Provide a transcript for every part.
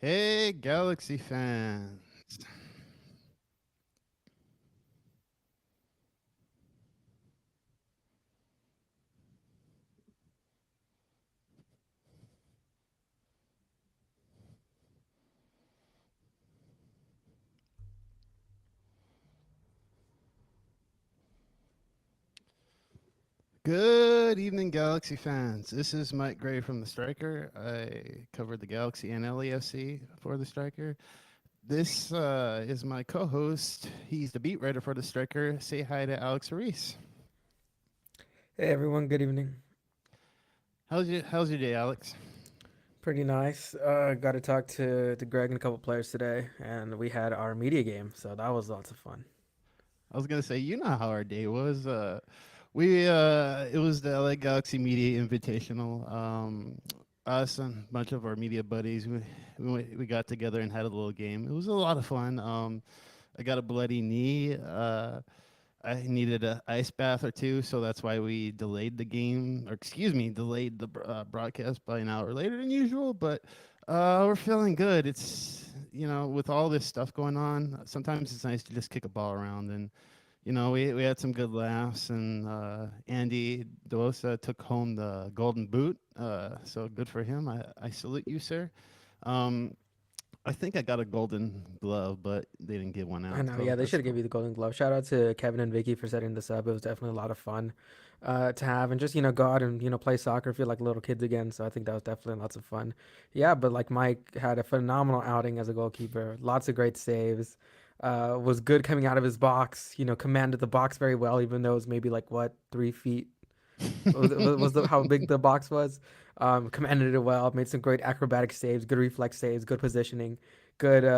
Hey, Galaxy fans. Good evening, Galaxy fans. This is Mike Gray from The Striker. I covered the Galaxy and LAFC for The Striker. This is my co host. He's the beat writer for The Striker. Say hi to Alex Reese. Hey everyone, good evening. How's your day, Alex? Pretty nice. Got to talk to Greg and a couple players today, and we had our media game, so that was lots of fun. I was gonna say, you know how our day was. We it was the LA Galaxy Media Invitational. Us and a bunch of our media buddies, we got together and had a little game. It was a lot of fun. I got a bloody knee. I needed a ice bath or two, so that's why we delayed the game, or excuse me, delayed the broadcast by an hour later than usual. But we're feeling good. It's with all this stuff going on, sometimes it's nice to just kick a ball around, and we had some good laughs. And Andy Dosa took home the Golden Boot, so good for him. I salute you, sir. Um, I think I got a Golden Glove, but they didn't give one I out, know, so yeah, they that's should have cool. given you the Golden Glove. Shout out to Kevin and Vicky for setting this up. It was definitely a lot of fun to have, and just go out and play soccer, feel like little kids again. So I think that was definitely lots of fun. Yeah, but like Mike had a phenomenal outing as a goalkeeper, lots of great saves. Was good coming out of his box. Commanded the box very well, even though it was maybe like what 3 feet was the how big the box was. Commanded it well, made some great acrobatic saves, good reflex saves, good positioning, good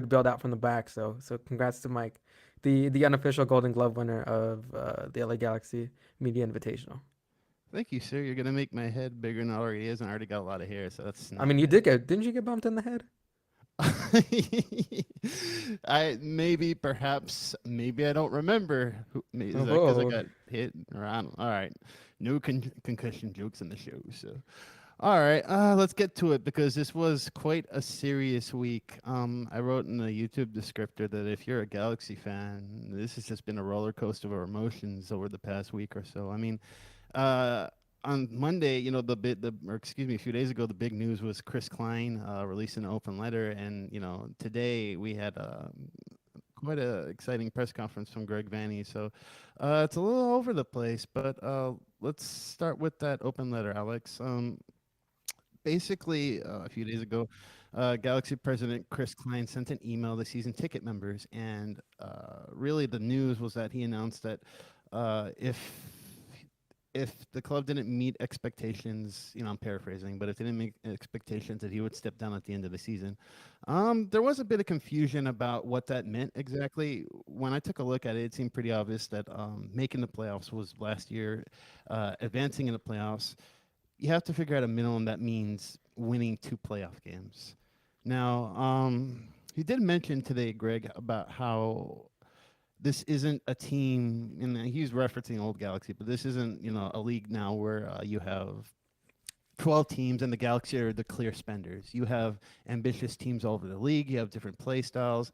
build out from the back. So congrats to Mike, the unofficial Golden Glove winner of the LA Galaxy Media Invitational. Thank you, sir. You're gonna make my head bigger than it already is, and I already got a lot of hair, so that's I not mean, bad. didn't you get bumped in the head? I maybe, perhaps, maybe I don't remember. Is that because I Oh, got hit? Or I don't. All right, no concussion jokes in the show. So, all right, let's get to it because this was quite a serious week. I wrote in the YouTube descriptor that if you're a Galaxy fan, this has just been a roller coaster of emotions over the past week or so. I mean, uh, on Monday, or excuse me, a few days ago, the big news was Chris Klein releasing an open letter, and today we had quite a exciting press conference from Greg Vanny. So it's a little over the place, but let's start with that open letter, Alex. Basically, a few days ago, Galaxy President Chris Klein sent an email to season ticket members, and really the news was that he announced that if the club didn't meet expectations, I'm paraphrasing, but if they didn't meet expectations, that he would step down at the end of the season. There was a bit of confusion about what that meant exactly. When I took a look at it, it seemed pretty obvious that making the playoffs was last year, advancing in the playoffs. You have to figure out a minimum that means winning 2 playoff games. Now, he did mention today, Greg, about how this isn't a team, and he's referencing old Galaxy, but this isn't, a league now where you have 12 teams and the Galaxy are the clear spenders. You have ambitious teams all over the league. You have different play styles.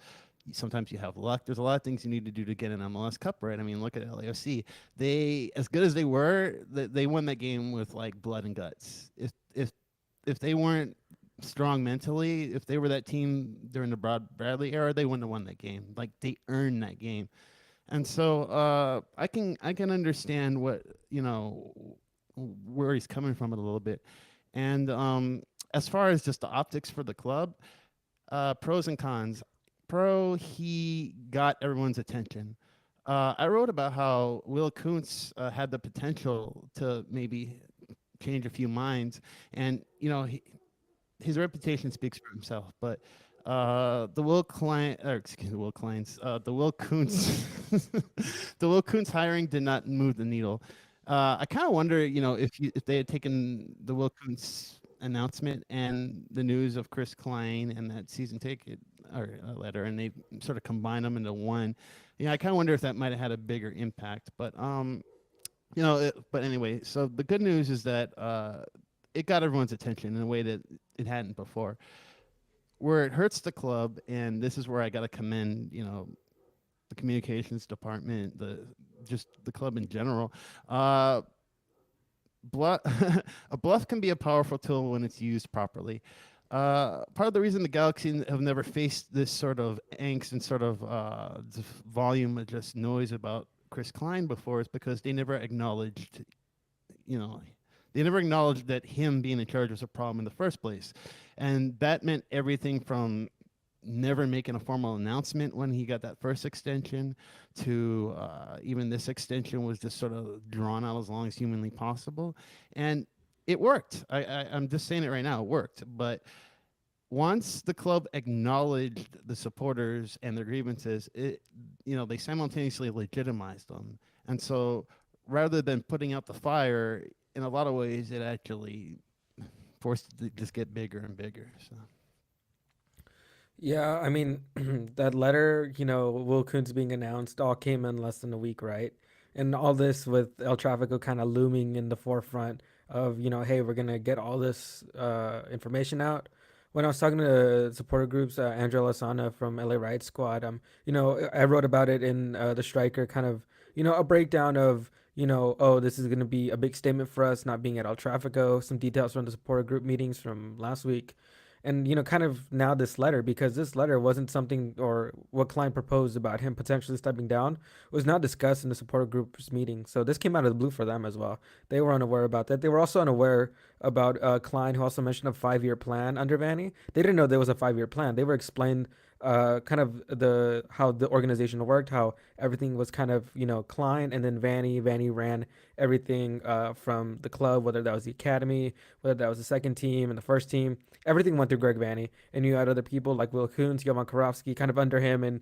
Sometimes you have luck. There's a lot of things you need to do to get an MLS Cup, right? I mean, look at LAFC. They, as good as they were, they won that game with like blood and guts. If they weren't strong mentally, if they were that team during the Bradley era, they wouldn't have won that game. Like they earned that game. And so I can understand what where he's coming from it a little bit. And as far as just the optics for the club, pros and cons. Pro, he got everyone's attention. I wrote about how Will Kuntz had the potential to maybe change a few minds, and his reputation speaks for himself. But the Will Klein, or excuse me, Will Klein's, the Will Kuntz, the Will Kuntz hiring did not move the needle. I kind of wonder, if they had taken the Will Kuntz announcement and the news of Chris Klein and that season ticket or letter, and they sort of combined them into one. Yeah, I kind of wonder if that might have had a bigger impact. But but anyway, so the good news is that it got everyone's attention in a way that it hadn't before. where it hurts the club, and this is where I got to commend, the communications department, just the club in general. Bluff, a bluff can be a powerful tool when it's used properly. Part of the reason the Galaxy have never faced this sort of angst and sort of volume of just noise about Chris Klein before is because you know, they never acknowledged that him being in charge was a problem in the first place. And that meant everything from never making a formal announcement when he got that first extension to even this extension was just sort of drawn out as long as humanly possible. And it worked. I'm just saying it right now, it worked. But once the club acknowledged the supporters and their grievances, they simultaneously legitimized them. And so rather than putting out the fire, in a lot of ways, it actually forced it to just get bigger and bigger. So. Yeah, I mean, that letter, Will Kuntz being announced all came in less than a week, right? And all this with El Trafico kind of looming in the forefront of, hey, we're gonna get all this information out. When I was talking to supporter groups, Andrea Lasana from LA Riot Squad, I wrote about it in the Striker, kind of, a breakdown of, oh, this is gonna be a big statement for us not being at El Trafico. Some details from the supporter group meetings from last week, and kind of now this letter, because this letter wasn't something, or what Klein proposed about him potentially stepping down was not discussed in the supporter group's meeting. So this came out of the blue for them as well. They were unaware about that. They were also unaware about Klein, who also mentioned a 5-year plan under Vanny. They didn't know there was a 5-year plan. They were explained kind of how the organization worked, how everything was kind of Klein, and then Vanny ran everything from the club, whether that was the academy, whether that was the second team and the first team. Everything went through Greg Vanny, and you had other people like Will Kuntz, Jovan Karofsky, kind of under him, and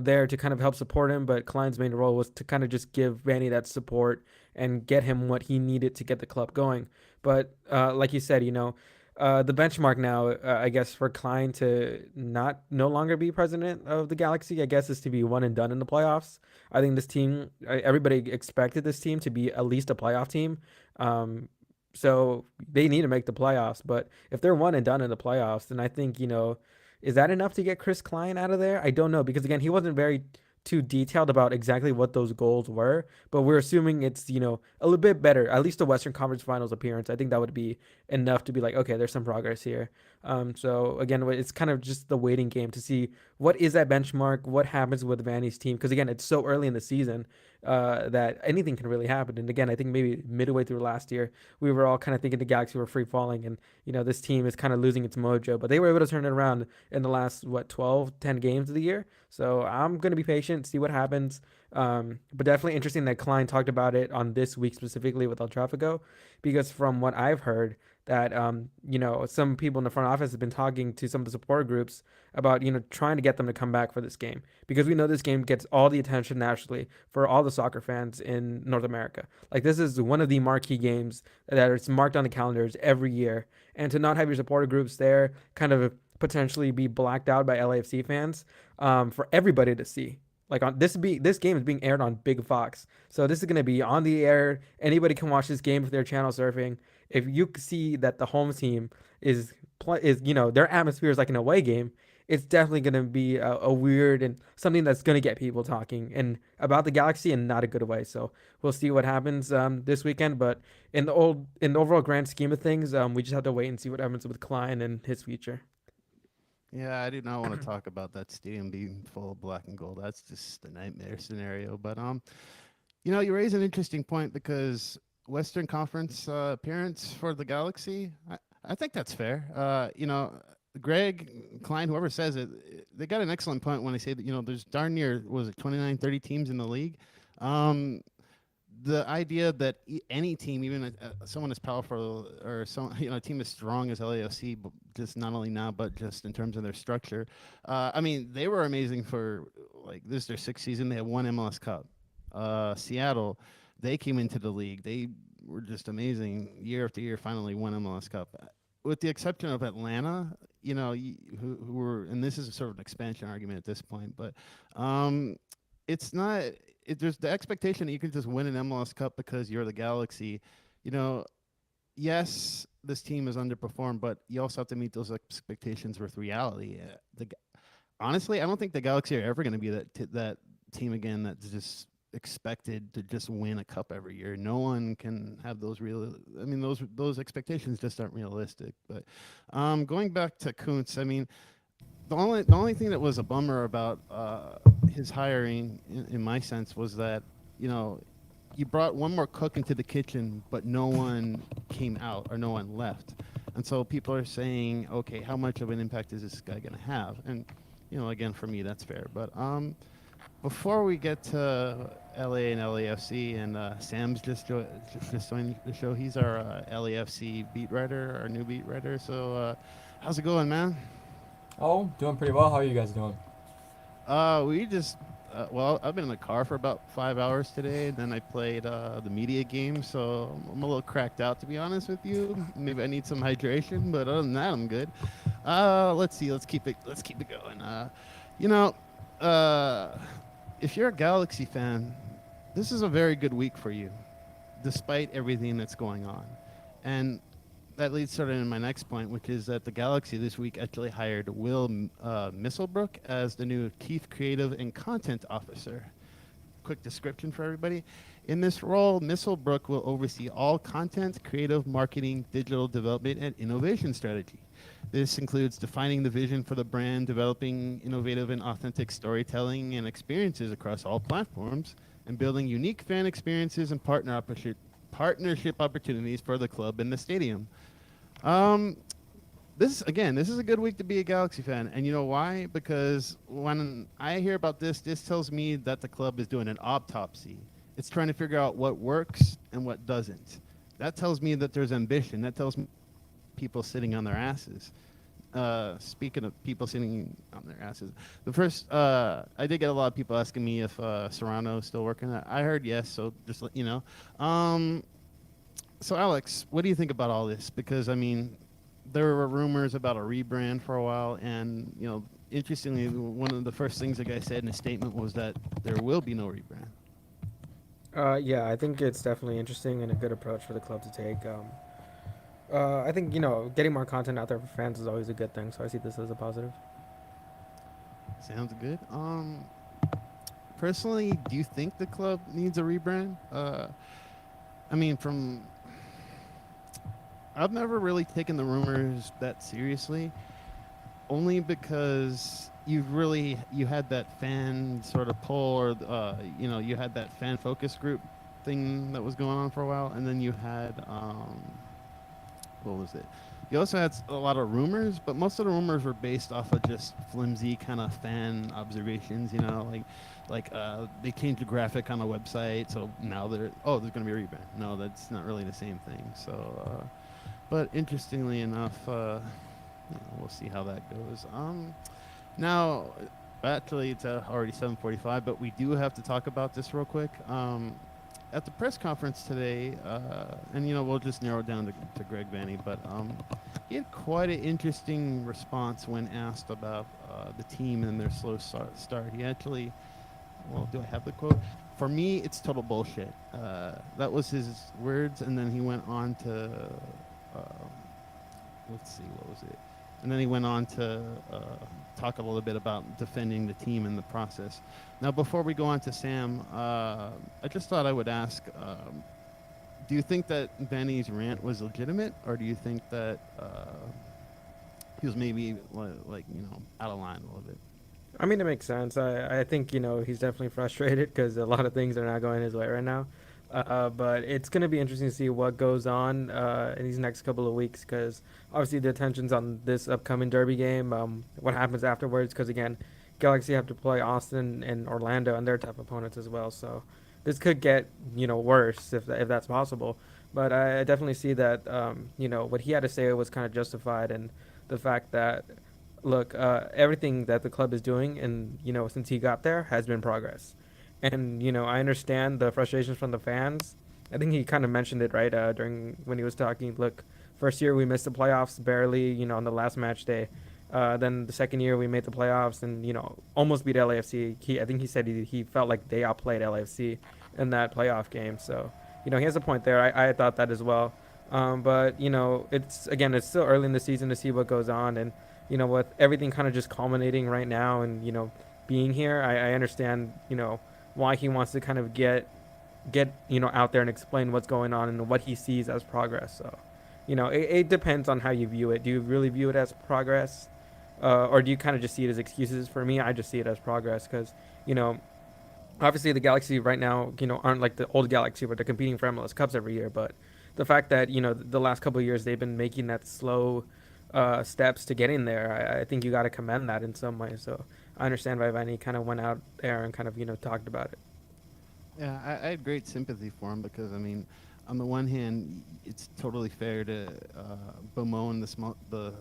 there to kind of help support him. But Klein's main role was to kind of just give Vanny that support and get him what he needed to get the club going. But like you said, the benchmark now, I guess, for Klein to no longer be president of the Galaxy, I guess, is to be one and done in the playoffs. I think this team, everybody expected this team to be at least a playoff team. So they need to make the playoffs. But if they're one and done in the playoffs, then I think, is that enough to get Chris Klein out of there? I don't know, because again, he wasn't very too detailed about exactly what those goals were, but we're assuming it's, a little bit better, at least a Western Conference Finals appearance. I think that would be enough to be like, okay, there's some progress here. So again, it's kind of just the waiting game to see what is that benchmark, what happens with Vanny's team, because again, it's so early in the season that anything can really happen. And again, I think maybe midway through last year, we were all kind of thinking the Galaxy were free falling, and this team is kind of losing its mojo, but they were able to turn it around in the last 10 games of the year. So I'm going to be patient, see what happens. But definitely interesting that Klein talked about it on this week specifically with El Trafico, because from what I've heard, that some people in the front office have been talking to some of the support groups about trying to get them to come back for this game, because we know this game gets all the attention nationally for all the soccer fans in North America. Like, this is one of the marquee games that it's marked on the calendars every year, and to not have your supporter groups there, kind of potentially be blacked out by LAFC fans, for everybody to see. Like, this game is being aired on Big Fox, so this is going to be on the air. Anybody can watch this game if they're channel surfing. If you see that the home team is their atmosphere is like an away game, it's definitely going to be a weird and something that's going to get people talking and about the Galaxy in not a good way. So we'll see what happens this weekend. But in the overall grand scheme of things, we just have to wait and see what happens with Klein and his future. Yeah, I do not want to talk about that stadium being full of black and gold. That's just a nightmare scenario. But you raise an interesting point, because Western Conference appearance for the Galaxy, I think that's fair. Greg Klein, whoever says it, they got an excellent point when they say that there's darn near, was it 29, 30 teams in the league. The idea that any team, even someone as powerful or a team as strong as LAFC, just not only now but just in terms of their structure. I mean, they were amazing for, like, this is their 6th season. They had one MLS Cup. Seattle, they came into the league. They were just amazing year after year. Finally, won MLS Cup. With the exception of Atlanta, who were, and this is a sort of an expansion argument at this point, but it's not. There's the expectation that you can just win an MLS Cup because you're the Galaxy. Yes, this team has underperformed, but you also have to meet those expectations with reality. Honestly, I don't think the Galaxy are ever going to be that team again that's just expected to just win a cup every year. No one can have those real. I mean, those expectations just aren't realistic. But going back to Kuntz, I mean, the only thing that was a bummer about his hiring, in my sense, was that you know you brought one more cook into the kitchen, but no one came out or no one left, and so people are saying, okay, how much of an impact is this guy going to have? And again, for me, that's fair. But before we get to LA and LAFC, and Sam's just joined the show. He's our LAFC beat writer, our new beat writer. So, how's it going, man? Oh, doing pretty well. How are you guys doing? We just well, I've been in the car for about 5 hours today, and then I played the media game, so I'm a little cracked out, to be honest with you. Maybe I need some hydration, but other than that, I'm good. Let's see. Let's keep it going. You know, if you're a Galaxy fan, this is a very good week for you, despite everything that's going on. And that leads sort of into my next point, which is that the Galaxy this week actually hired Will Misselbrook as the new Chief Creative and Content Officer. Quick description for everybody. In this role, Misselbrook will oversee all content, creative, marketing, digital development, and innovation strategy. This includes defining the vision for the brand, developing innovative and authentic storytelling and experiences across all platforms, and building unique fan experiences and partnership opportunities for the club and the stadium. This is a good week to be a Galaxy fan, and you know why? Because when I hear about this tells me that the club is doing an autopsy. It's trying to figure out what works and what doesn't. That tells me that there's ambition. That tells me people sitting on their asses. Speaking of people sitting on their asses, I did get a lot of people asking me if Serrano's still working. I heard yes, so just let you know. So Alex, what do you think about all this? Because I mean, there were rumors about a rebrand for a while, and interestingly, one of the first things the guy said in his statement was that there will be no rebrand. Yeah, I think it's definitely interesting and a good approach for the club to take. I think getting more content out there for fans is always a good thing, so I see this as a positive. Sounds good. Personally, do you think the club needs a rebrand? I mean, I've never really taken the rumors that seriously, only because you had that fan sort of pull, or you had that fan focus group thing that was going on for a while, and then you had what was it? You also had a lot of rumors, but most of the rumors were based off of just flimsy kind of fan observations. They changed the graphic on the website, so now there's going to be a rebrand. No, that's not really the same thing. So, but interestingly enough, we'll see how that goes. Now, actually, it's already 7:45, but we do have to talk about this real quick. At the press conference today, and we'll just narrow it down to Greg Vanny, but he had quite an interesting response when asked about the team and their slow start. He actually, do I have the quote? For me, it's total bullshit. That was his words, and then he went on to, let's see, what was it? And then he went on to talk a little bit about defending the team in the process. Now, before we go on to Sam, I just thought I would ask, do you think that Vanny's rant was legitimate, or do you think that he was maybe out of line a little bit? I mean, it makes sense. I think he's definitely frustrated because a lot of things are not going his way right now. But it's going to be interesting to see what goes on in these next couple of weeks, because obviously the attention's on this upcoming derby game, what happens afterwards, because again, Galaxy have to play Austin and Orlando and their tough opponents as well, so this could get worse if that's possible. But I definitely see that what he had to say was kind of justified, and the fact that look, everything that the club is doing and since he got there has been progress. And I understand the frustrations from the fans. I think he kind of mentioned it right during when he was talking. Look, first year we missed the playoffs barely, on the last match day. Then the second year we made the playoffs and almost beat LAFC. I think he said he felt like they outplayed LAFC in that playoff game. So he has a point there. I thought that as well. But it's still early in the season to see what goes on, and with everything kind of just culminating right now, and being here, I understand why he wants to kind of get out there and explain what's going on and what he sees as progress. So, it depends on how you view it. Do you really view it as progress, or do you kind of just see it as excuses? For me, I just see it as progress because you know obviously the Galaxy right now, aren't like the old Galaxy where they're competing for MLS Cups every year. But the fact that the last couple of years they've been making that slow steps to getting there, I think you got to commend that in some way. So I understand why Vanny kind of went out there and kind of talked about it. Yeah, I had great sympathy for him because I mean, on the one hand, it's totally fair to bemoan the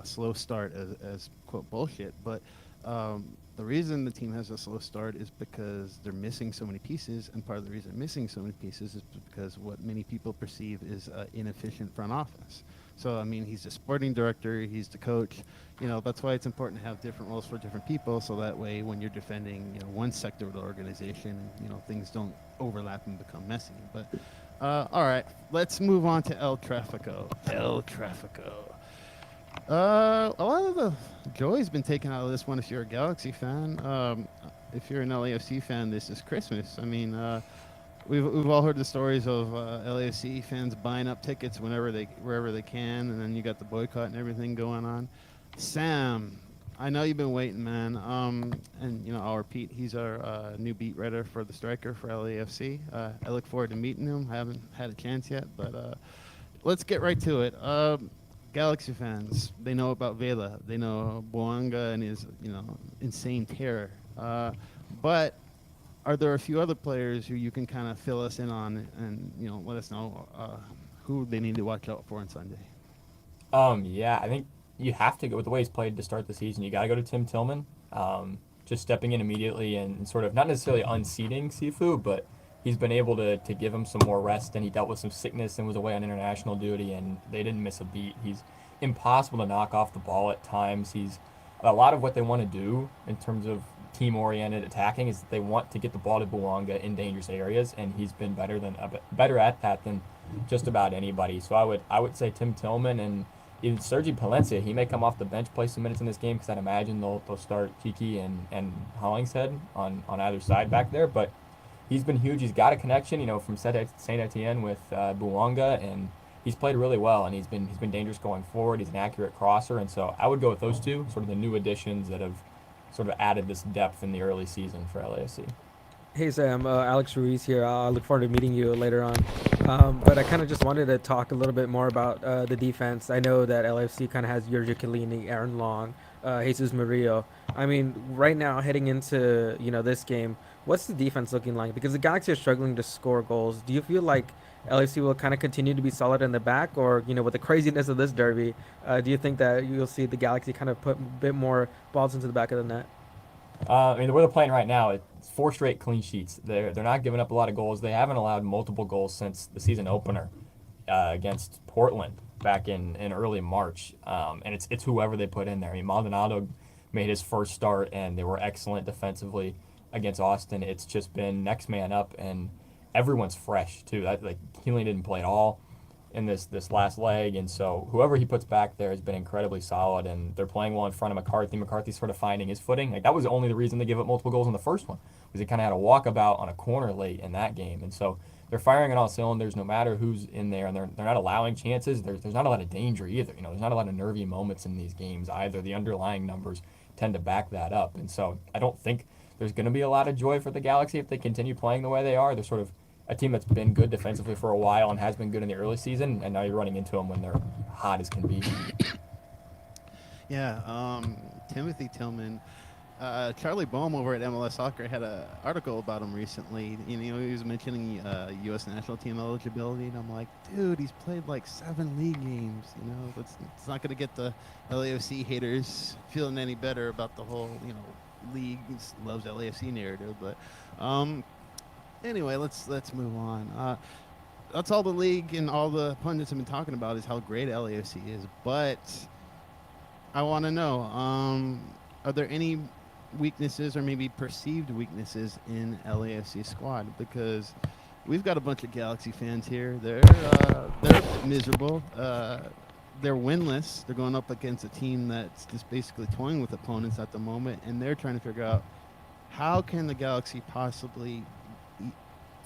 slow start as quote bullshit, but the reason the team has a slow start is because they're missing so many pieces, and part of the reason missing so many pieces is because what many people perceive is inefficient front office. So I mean, he's the sporting director, he's the coach. That's why it's important to have different roles for different people, so that way when you're defending, one sector of the organization, things don't overlap and become messy. But all right, let's move on to El Trafico. El Trafico. A lot of the joy's been taken out of this one if you're a Galaxy fan. If you're an LAFC fan, this is Christmas. I mean, we've all heard the stories of LAFC fans buying up tickets wherever they can, and then you got the boycott and everything going on. Sam, I know you've been waiting, man. And I'll repeat, he's our new beat writer for the Striker for LAFC. I look forward to meeting him. I haven't had a chance yet, but let's get right to it. Galaxy fans, they know about Vela. They know Boanga and his, insane terror. But are there a few other players who you can kind of fill us in on and, let us know who they need to watch out for on Sunday? Yeah, I think you have to go with the way he's played to start the season. You got to go to Tim Tillman, just stepping in immediately and sort of not necessarily unseating Sifu, but he's been able to give him some more rest, and he dealt with some sickness and was away on international duty, and they didn't miss a beat. He's impossible to knock off the ball at times. He's a lot of what they want to do in terms of team-oriented attacking is that they want to get the ball to Buanga in dangerous areas, and he's been better at that than just about anybody. So I would say Tim Tillman and even Sergi Palencia. He may come off the bench, play some minutes in this game because I'd imagine they'll start Kiki and Hollingshead on either side back there. But he's been huge. He's got a connection, from Saint Etienne with Buanga, and he's played really well. And he's been dangerous going forward. He's an accurate crosser, and so I would go with those two, sort of the new additions that have sort of added this depth in the early season for LAFC. Hey Sam, Alex Ruiz here. I look forward to meeting you later on. But I kind of just wanted to talk a little bit more about the defense. I know that LAFC kind of has Giorgio Chiellini, Aaron Long, Jesus Murillo. I mean, right now heading into this game, what's the defense looking like? Because the Galaxy are struggling to score goals. Do you feel like LAFC will kind of continue to be solid in the back, or with the craziness of this derby, do you think that you'll see the Galaxy kind of put a bit more balls into the back of the net? I mean, the way they're playing right now, it's 4 straight clean sheets. They're not giving up a lot of goals. They haven't allowed multiple goals since the season opener against Portland back in early March. And it's whoever they put in there. I mean, Maldonado made his first start, and they were excellent defensively against Austin. It's just been next man up, and everyone's fresh too. Keeling didn't play at all in this last leg, and so whoever he puts back there has been incredibly solid, and they're playing well in front of McCarthy. McCarthy's sort of finding his footing. That was only the reason they gave up multiple goals in the first one, because he kind of had a walkabout on a corner late in that game, and so they're firing on all cylinders no matter who's in there, and they're not allowing chances. There's not a lot of danger either. There's not a lot of nervy moments in these games either. The underlying numbers tend to back that up, and so I don't think there's going to be a lot of joy for the Galaxy if they continue playing the way they are. They're sort of a team that's been good defensively for a while and has been good in the early season, and now you're running into them when they're hot as can be. Yeah, Timothy Tillman. Charlie Boehm over at MLS Soccer had an article about him recently. He was mentioning U.S. national team eligibility, and I'm like, dude, he's played like 7 league games. It's not going to get the LAFC haters feeling any better about the whole, league loves LAFC narrative. But anyway, let's move on. That's all the league and all the pundits have been talking about is how great LAFC is. But I want to know, are there any weaknesses or maybe perceived weaknesses in LAFC squad? Because we've got a bunch of Galaxy fans here. They're miserable. They're winless. They're going up against a team that's just basically toying with opponents at the moment, and they're trying to figure out how can the Galaxy possibly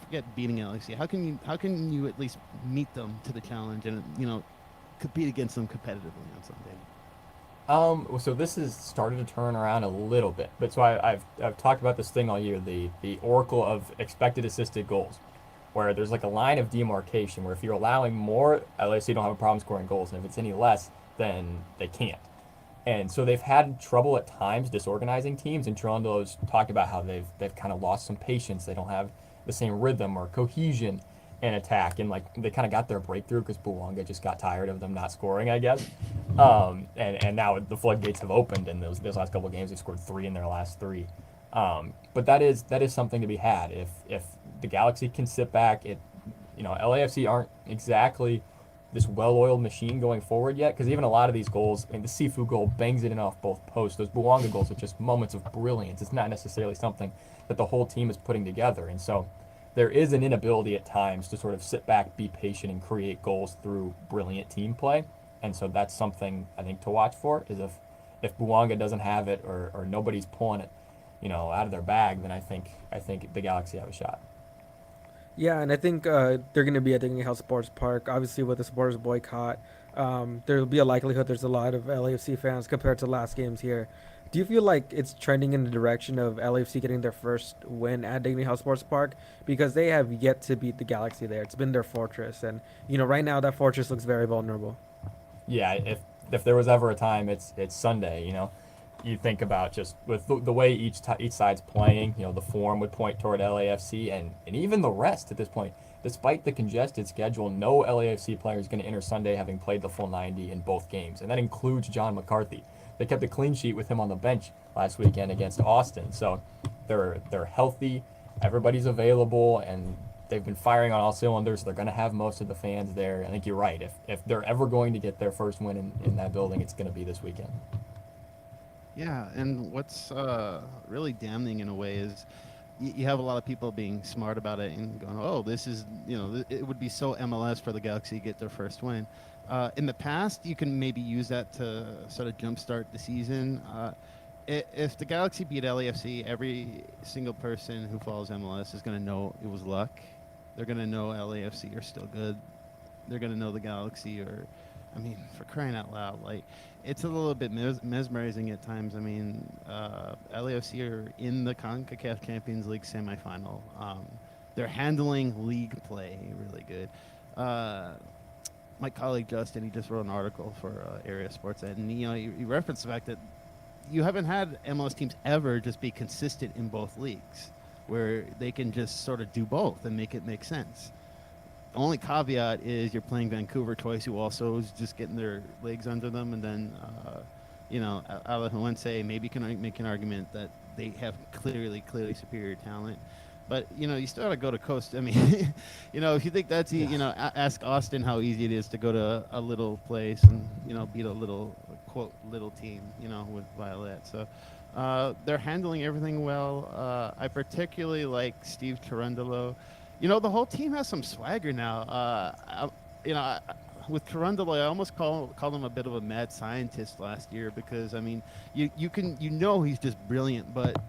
forget beating LAFC. How can you at least meet them to the challenge and compete against them competitively on Sunday? So this has started to turn around a little bit, but so I've talked about this thing all year, the oracle of expected assisted goals, where there's like a line of demarcation where if you're allowing more, at least you don't have a problem scoring goals, and if it's any less, then they can't. And so they've had trouble at times disorganizing teams, and Toronto's talked about how they've kind of lost some patience. They don't have the same rhythm or cohesion in attack, and like they kind of got their breakthrough because Buwanga just got tired of them not scoring, I guess. And now the floodgates have opened, and those last couple of games they scored 3 in their last 3. But that is something to be had. If the Galaxy can sit back, LAFC aren't exactly this well-oiled machine going forward yet, because even a lot of these goals, I mean, the Sifu goal bangs it in off both posts. Those Buwanga goals are just moments of brilliance. It's not necessarily something that the whole team is putting together, and so there is an inability at times to sort of sit back, be patient, and create goals through brilliant team play. And so that's something I think to watch for, is if Buwanga doesn't have it or nobody's pulling it, out of their bag, then I think the Galaxy have a shot. Yeah, and I think they're going to be at Dignity Health Sports Park. Obviously, with the supporters boycott, there will be a likelihood there's a lot of LAFC fans compared to last games here. Do you feel like it's trending in the direction of LAFC getting their first win at Dignity Health Sports Park? Because they have yet to beat the Galaxy there. It's been their fortress. And, right now that fortress looks very vulnerable. Yeah, if there was ever a time, it's Sunday. You think about just with the way each side's playing, the form would point toward LAFC, and even the rest at this point. Despite the congested schedule, no LAFC player is going to enter Sunday having played the full 90 in both games, and that includes John McCarthy. They kept a clean sheet with him on the bench last weekend against Austin, so they're healthy, everybody's available, and they've been firing on all cylinders. They're going to have most of the fans there. I think you're right. If they're ever going to get their first win in that building, it's going to be this weekend. Yeah, and what's really damning in a way is you have a lot of people being smart about it and going, oh, this is, it would be so MLS for the Galaxy to get their first win. In the past, you can maybe use that to sort of jumpstart the season. If the Galaxy beat LAFC, every single person who follows MLS is going to know it was luck. They're going to know LAFC are still good. They're going to know the Galaxy are, for crying out loud, like, it's a little bit mesmerizing at times. LAFC are in the CONCACAF Champions League semifinal. They're handling league play really good. My colleague Justin, he just wrote an article for Area Sports, and he referenced the fact that you haven't had MLS teams ever just be consistent in both leagues, where they can just sort of do both and make it make sense. The only caveat is you're playing Vancouver twice, who also is just getting their legs under them, and then, Alajuelense maybe can make an argument that they have clearly superior talent. But, you still got to go to Coast. If you think that's easy, ask Austin how easy it is to go to a little place and, beat a little, quote, little team, with Violet. So they're handling everything well. I particularly like Steve Cherundolo. The whole team has some swagger now. With Cherundolo, I almost called him a bit of a mad scientist last year because, he's just brilliant, but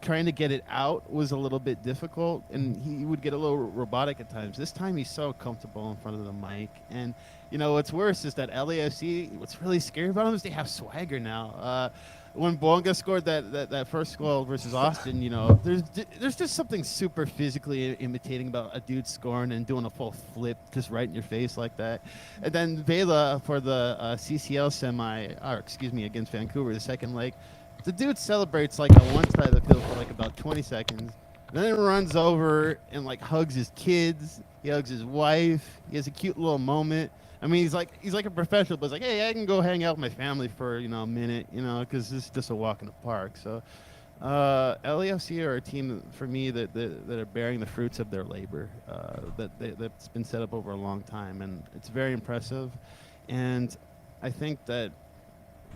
trying to get it out was a little bit difficult, and he would get a little robotic at times. This time he's so comfortable in front of the mic, and what's worse is that LAFC, what's really scary about them is they have swagger now. When Bonga scored that first goal versus Austin, there's just something super physically imitating about a dude scoring and doing a full flip just right in your face like that. And then Vela for the CCL against Vancouver, the second leg, the dude celebrates like on one side of the field for like about 20 seconds. Then he runs over and like hugs his kids. He hugs his wife. He has a cute little moment. He's like a professional, but it's like, hey, I can go hang out with my family for a minute, because this is just a walk in the park. So, LAFC are a team for me that are bearing the fruits of their labor. That's been set up over a long time, and it's very impressive. And I think that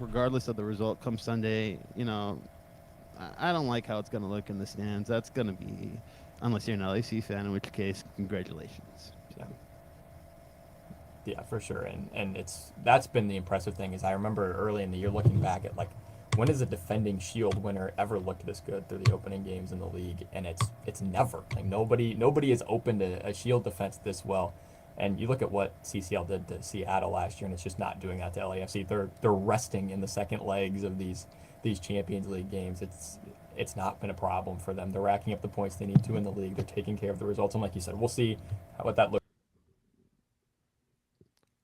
regardless of the result come Sunday, I don't like how it's going to look in the stands. That's going to be unless you're an LAC fan, in which case, congratulations. So. Yeah, for sure. And that's been the impressive thing is I remember early in the year looking back at like when has a defending Shield winner ever looked this good through the opening games in the league? And it's never. Like nobody has opened a Shield defense this well. And you look at what CCL did to Seattle last year, and it's just not doing that to LAFC. They're resting in the second legs of these Champions League games. It's not been a problem for them. They're racking up the points they need to in the league. They're taking care of the results. And like you said, we'll see what that looks.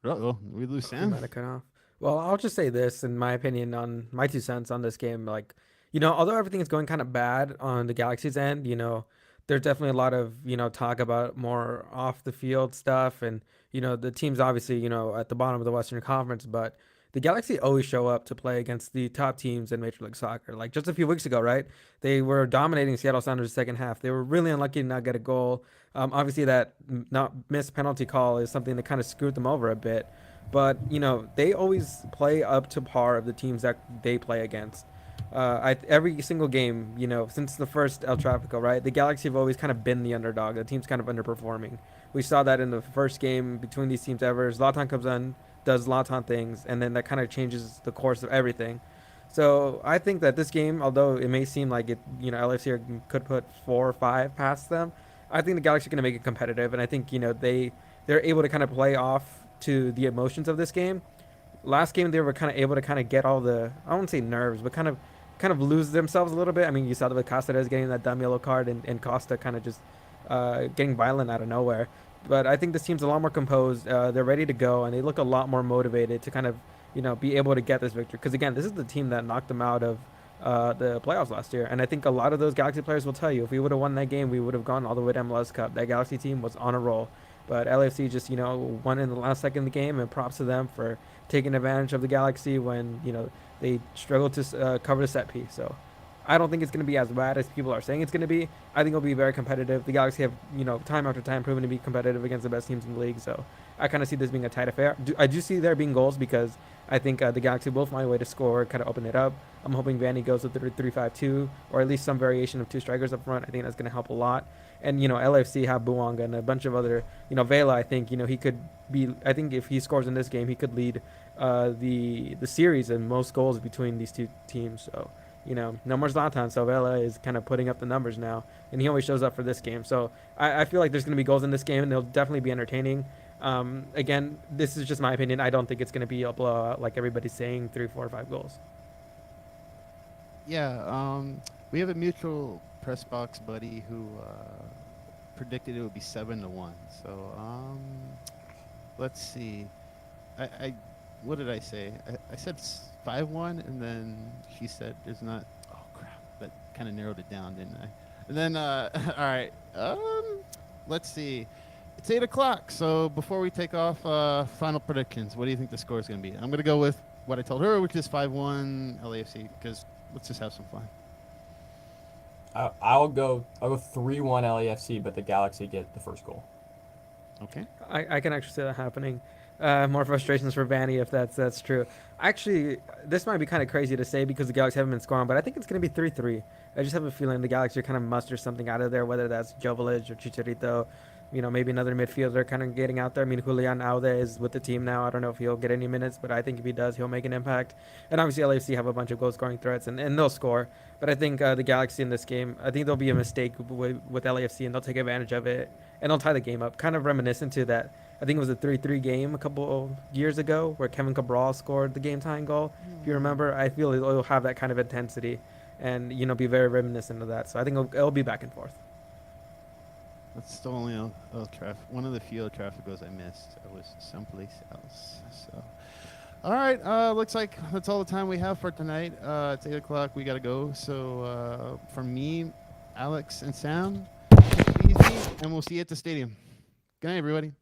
Uh-oh, we lose We Sam. might have cut off. Well, I'll just say this, in my opinion, on my 2 cents on this game. Like, although everything is going kind of bad on the Galaxy's end, there's definitely a lot of, talk about more off the field stuff. And, the team's obviously, at the bottom of the Western Conference, but the Galaxy always show up to play against the top teams in Major League Soccer. Like just a few weeks ago, right? They were dominating Seattle Sounders the second half. They were really unlucky to not get a goal. Obviously, that not missed penalty call is something that kind of screwed them over a bit. But, they always play up to par of the teams that they play against. Every single game, since the first El Trafico, right? The Galaxy have always kind of been the underdog. The team's kind of underperforming. We saw that in the first game between these teams ever. Zlatan comes on, does Zlatan things, and then that kind of changes the course of everything. So I think that this game, although it may seem like it, LAFC could put 4 or 5 past them, I think the Galaxy are going to make it competitive, and I think they're able to kind of play off to the emotions of this game. Last game they were kind of able to kind of get all the, I won't say nerves, but kind of lose themselves a little bit. I mean, you saw that with Cáceres getting that dumb yellow card and Costa kind of just getting violent out of nowhere. But I think this team's a lot more composed. They're ready to go, and they look a lot more motivated to kind of, be able to get this victory. Because again, this is the team that knocked them out of the playoffs last year. And I think a lot of those Galaxy players will tell you, if we would have won that game, we would have gone all the way to MLS Cup. That Galaxy team was on a roll. But LAFC just, won in the last second of the game, and props to them for taking advantage of the Galaxy when, they struggled to cover the set piece. So I don't think it's going to be as bad as people are saying it's going to be. I think it'll be very competitive. The Galaxy have, time after time proven to be competitive against the best teams in the league. So I kind of see this being a tight affair. I do see there being goals because I think the Galaxy will find a way to score, kind of open it up. I'm hoping Vanny goes with the 3-5-2 or at least some variation of 2 strikers up front. I think that's going to help a lot. And, LAFC have Buanga and a bunch of other, Vela, I think, he could be, I think if he scores in this game, he could lead the series in most goals between these two teams. So, no more Zlatan, so Vela is kind of putting up the numbers now, and he always shows up for this game. So I feel like there's going to be goals in this game, and they'll definitely be entertaining. Again, this is just my opinion. I don't think it's going to be a blowout like everybody's saying, 3, 4, or 5 goals. Yeah, we have a mutual press box buddy who predicted it would be 7-1. So let's see. I what did I say? I said 5-1, and then she said there's not. Oh crap! That kind of narrowed it down, didn't I? And then all right. Let's see. It's 8:00. So before we take off, final predictions. What do you think the score is going to be? I'm going to go with what I told her, which is 5-1 LAFC, because let's just have some fun. I'll go 3-1 LAFC, but the Galaxy get the first goal. Okay. I can actually see that happening. More frustrations for Vanny if that's true. Actually, this might be kind of crazy to say because the Galaxy haven't been scoring, but I think it's going to be 3-3. I just have a feeling the Galaxy are kind of muster something out of there, whether that's Joveljic or Chicharito, maybe another midfielder kind of getting out there. I mean, Julian Aude is with the team now. I don't know if he'll get any minutes, but I think if he does, he'll make an impact. And obviously, LAFC have a bunch of goal-scoring threats, and they'll score. But I think the Galaxy in this game, I think there'll be a mistake with LAFC, and they'll take advantage of it, and they'll tie the game up. Kind of reminiscent to that, I think it was a 3-3 game a couple years ago where Kevin Cabral scored the game-tying goal. If you remember, I feel it'll have that kind of intensity and, be very reminiscent of that. So I think it'll be back and forth. That's still only one of the few Traficos I missed. I was someplace else. So, all right. Looks like that's all the time we have for tonight. It's 8:00. We got to go. So from me, Alex, and Sam, take it easy, and we'll see you at the stadium. Good night, everybody.